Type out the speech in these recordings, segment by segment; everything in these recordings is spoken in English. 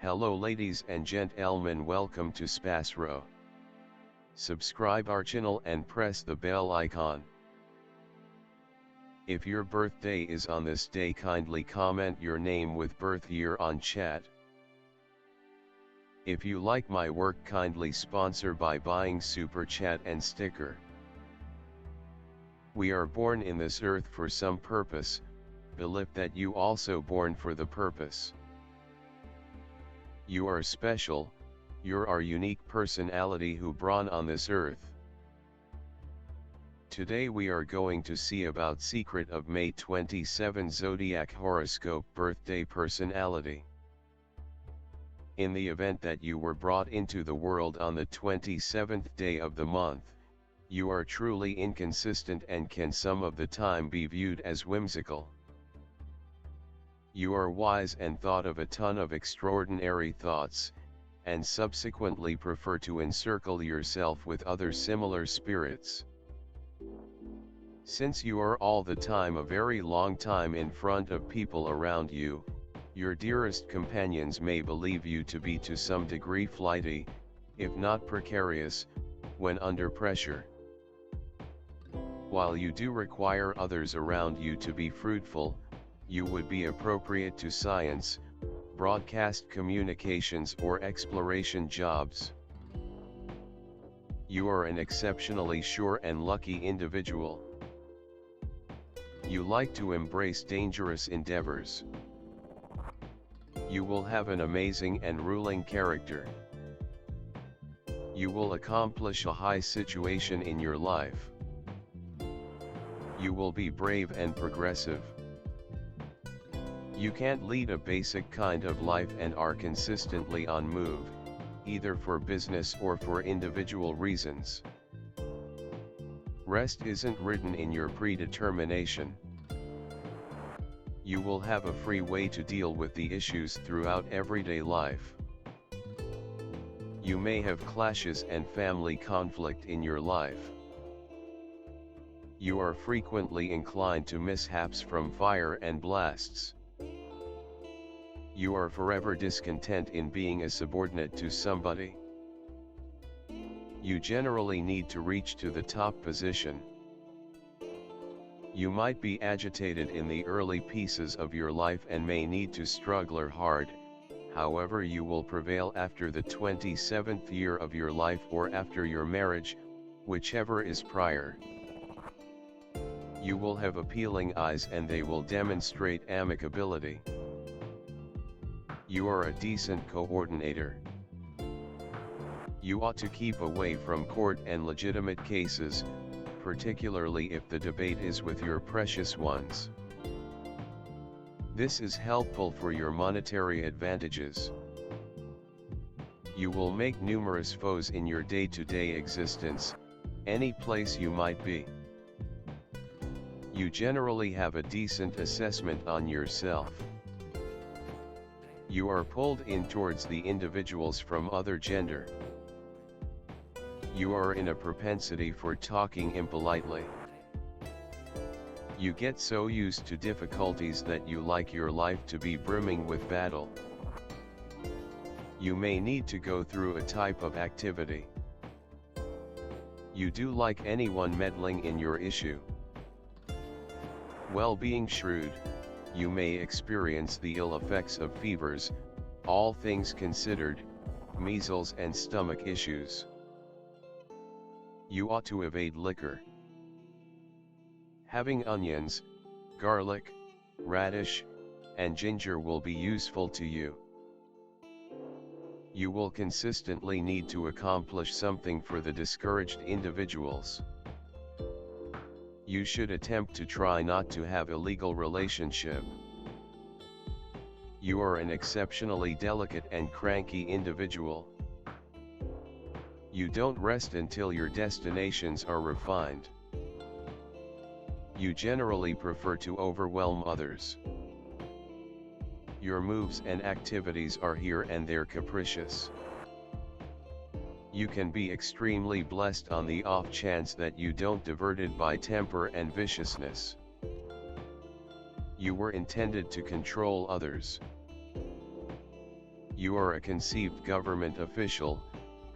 Hello ladies and gentlemen, welcome to SPASRO. Subscribe our channel and press the bell icon. If your birthday is on this day, kindly comment your name with birth year on chat. If you like my work, kindly sponsor by buying super chat and sticker. We are born in this earth for some purpose, believe that you also born for the purpose. You are special, you're our unique personality who born on this earth. Today we are going to see about secret of May 27 Zodiac horoscope birthday personality. In the event that you were brought into the world on the 27th day of the month, you are truly inconsistent and can some of the time be viewed as whimsical. You are wise and thought of a ton of extraordinary thoughts, and subsequently prefer to encircle yourself with other similar spirits. Since you are all the time a very long time in front of people around you, your dearest companions may believe you to be to some degree flighty, if not precarious, when under pressure. While you do require others around you to be fruitful, you would be appropriate to science, broadcast communications or exploration jobs. You are an exceptionally sure and lucky individual. You like to embrace dangerous endeavors. You will have an amazing and ruling character. You will accomplish a high situation in your life. You will be brave and progressive. You can't lead a basic kind of life and are consistently on move, either for business or for individual reasons. Rest isn't written in your predetermination. You will have a free way to deal with the issues throughout everyday life. You may have clashes and family conflict in your life. You are frequently inclined to mishaps from fire and blasts. You are forever discontent in being a subordinate to somebody. You generally need to reach to the top position. You might be agitated in the early pieces of your life and may need to struggle hard, however you will prevail after the 27th year of your life or after your marriage, whichever is prior. You will have appealing eyes and they will demonstrate amicability. You are a decent coordinator. You ought to keep away from court and legitimate cases, particularly if the debate is with your precious ones. This is helpful for your monetary advantages. You will make numerous foes in your day-to-day existence, any place you might be. You generally have a decent assessment on yourself. You are pulled in towards the individuals from other gender. You are in a propensity for talking impolitely. You get so used to difficulties that you like your life to be brimming with battle. You may need to go through a type of activity. You do like anyone meddling in your issue. Well, being shrewd, you may experience the ill effects of fevers, all things considered, measles and stomach issues. You ought to evade liquor. Having onions, garlic, radish, and ginger will be useful to you. You will consistently need to accomplish something for the discouraged individuals. You should attempt to try not to have illegal relationship. You are an exceptionally delicate and cranky individual. You don't rest until your destinations are refined. You generally prefer to overwhelm others. Your moves and activities are here and there capricious. You can be extremely blessed on the off chance that you don't diverted by temper and viciousness. You were intended to control others. You are a conceived government official,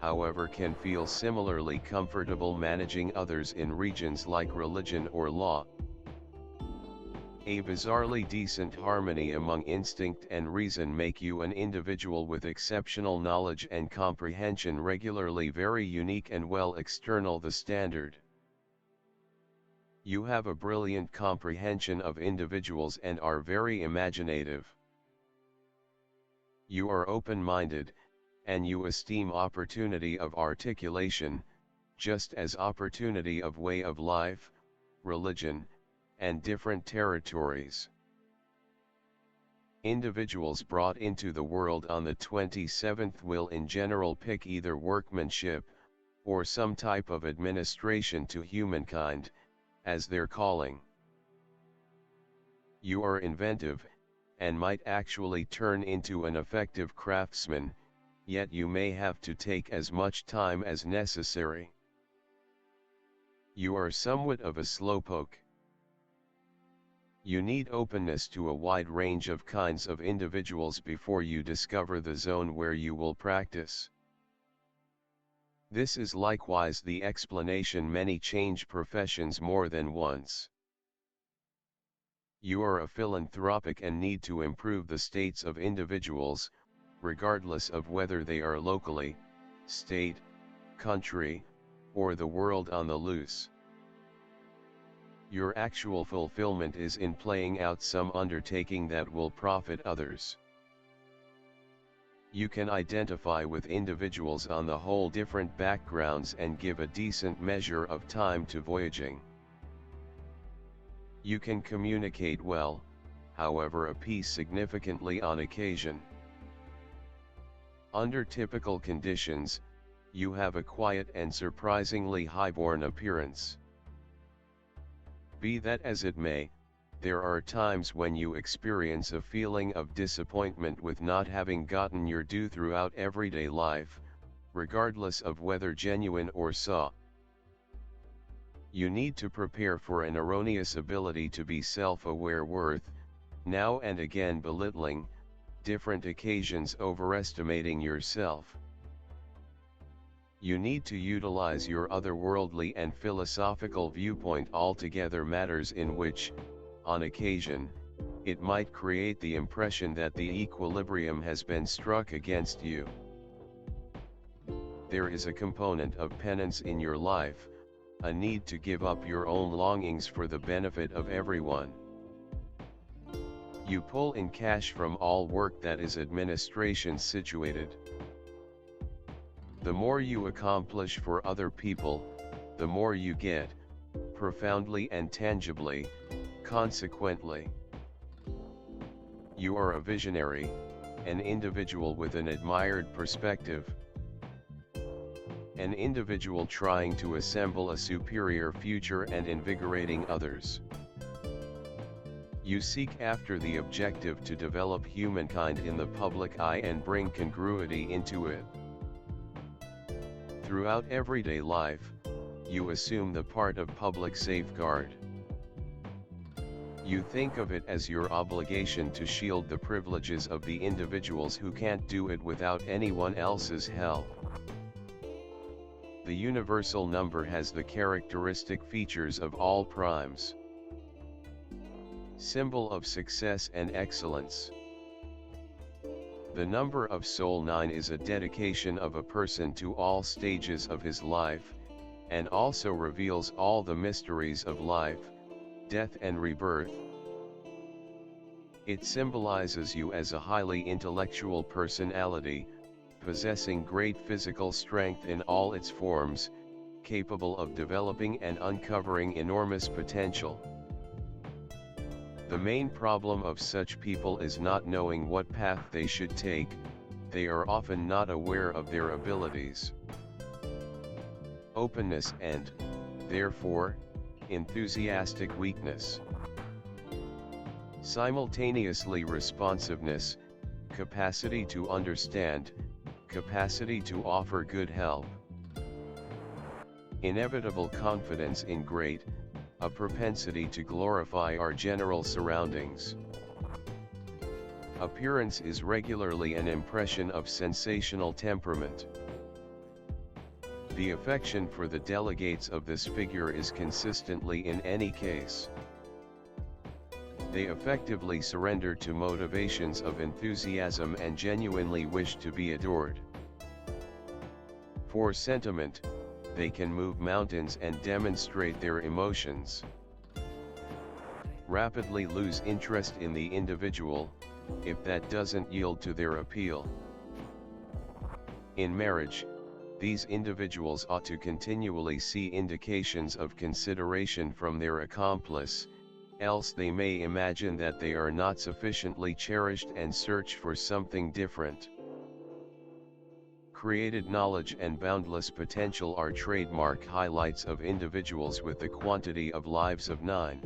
however can feel similarly comfortable managing others in regions like religion or law. A bizarrely decent harmony among instinct and reason make you an individual with exceptional knowledge and comprehension, regularly very unique and well external the standard. You have a brilliant comprehension of individuals and are very imaginative. You are open-minded, and you esteem opportunity of articulation, just as opportunity of way of life, religion, and different territories. Individuals brought into the world on the 27th will in general pick either workmanship, or some type of administration to humankind, as their calling. You are inventive, and might actually turn into an effective craftsman, yet you may have to take as much time as necessary. You are somewhat of a slowpoke. You need openness to a wide range of kinds of individuals before you discover the zone where you will practice. This is likewise the explanation many change professions more than once. You are a philanthropic and need to improve the states of individuals, regardless of whether they are locally, state, country, or the world on the loose. Your actual fulfillment is in playing out some undertaking that will profit others. You can identify with individuals on the whole different backgrounds and give a decent measure of time to voyaging. You can communicate well, however appease significantly on occasion. Under typical conditions, you have a quiet and surprisingly highborn appearance. Be that as it may, there are times when you experience a feeling of disappointment with not having gotten your due throughout everyday life, regardless of whether genuine or saw. You need to prepare for an erroneous ability to be self-aware worth, now and again belittling, different occasions overestimating yourself. You need to utilize your otherworldly and philosophical viewpoint altogether, matters in which, on occasion, it might create the impression that the equilibrium has been struck against you. There is a component of penance in your life, a need to give up your own longings for the benefit of everyone. You pull in cash from all work that is administration situated. The more you accomplish for other people, the more you get, profoundly and tangibly, consequently. You are a visionary, an individual with an admired perspective, an individual trying to assemble a superior future and invigorating others. You seek after the objective to develop humankind in the public eye and bring congruity into it. Throughout everyday life, you assume the part of public safeguard. You think of it as your obligation to shield the privileges of the individuals who can't do it without anyone else's help. The universal number has the characteristic features of all primes. Symbol of success and excellence. The number of Soul 9 is a dedication of a person to all stages of his life, and also reveals all the mysteries of life, death and rebirth. It symbolizes you as a highly intellectual personality, possessing great physical strength in all its forms, capable of developing and uncovering enormous potential. The main problem of such people is not knowing what path they should take. They are often not aware of their abilities. Openness and, therefore, enthusiastic weakness. Simultaneously responsiveness, capacity to understand, capacity to offer good help. Inevitable confidence in great, a propensity to glorify our general surroundings. Appearance is regularly an impression of sensational temperament. The affection for the delegates of this figure is consistently in any case. They effectively surrender to motivations of enthusiasm and genuinely wish to be adored. For sentiment, they can move mountains and demonstrate their emotions. Rapidly lose interest in the individual, if that doesn't yield to their appeal. In marriage, these individuals ought to continually see indications of consideration from their accomplice, else they may imagine that they are not sufficiently cherished and search for something different. Created knowledge and boundless potential are trademark highlights of individuals with the quantity of lives of 9.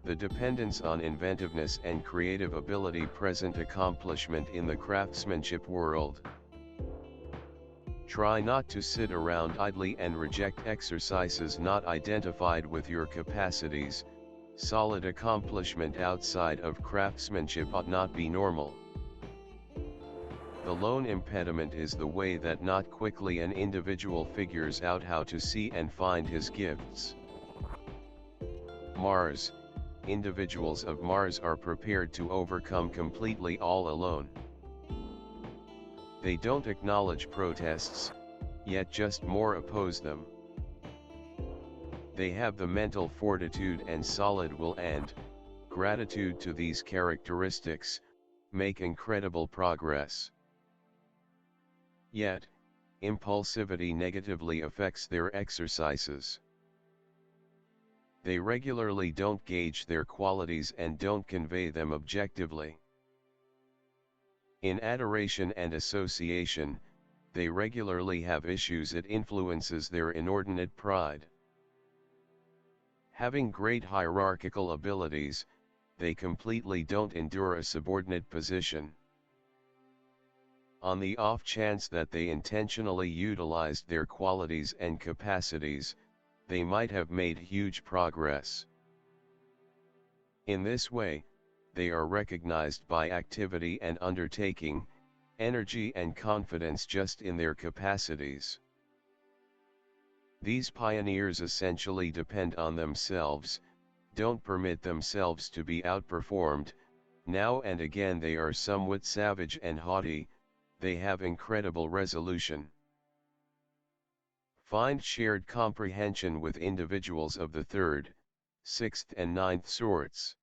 The dependence on inventiveness and creative ability present accomplishment in the craftsmanship world. Try not to sit around idly and reject exercises not identified with your capacities. Solid accomplishment outside of craftsmanship ought not be normal. The lone impediment is the way that not quickly an individual figures out how to see and find his gifts. Mars. Individuals of Mars are prepared to overcome completely all alone. They don't acknowledge protests, yet just more oppose them. They have the mental fortitude and solid will and, gratitude to these characteristics, make incredible progress. Yet, impulsivity negatively affects their exercises. They regularly don't gauge their qualities and don't convey them objectively. In adoration and association, they regularly have issues. It influences their inordinate pride. Having great hierarchical abilities, they completely don't endure a subordinate position. On the off chance that they intentionally utilized their qualities and capacities, they might have made huge progress. In this way, they are recognized by activity and undertaking, energy and confidence just in their capacities. These pioneers essentially depend on themselves, don't permit themselves to be outperformed. Now and again they are somewhat savage and haughty, they have incredible resolution. Find shared comprehension with individuals of the 3rd, 6th and 9th sorts.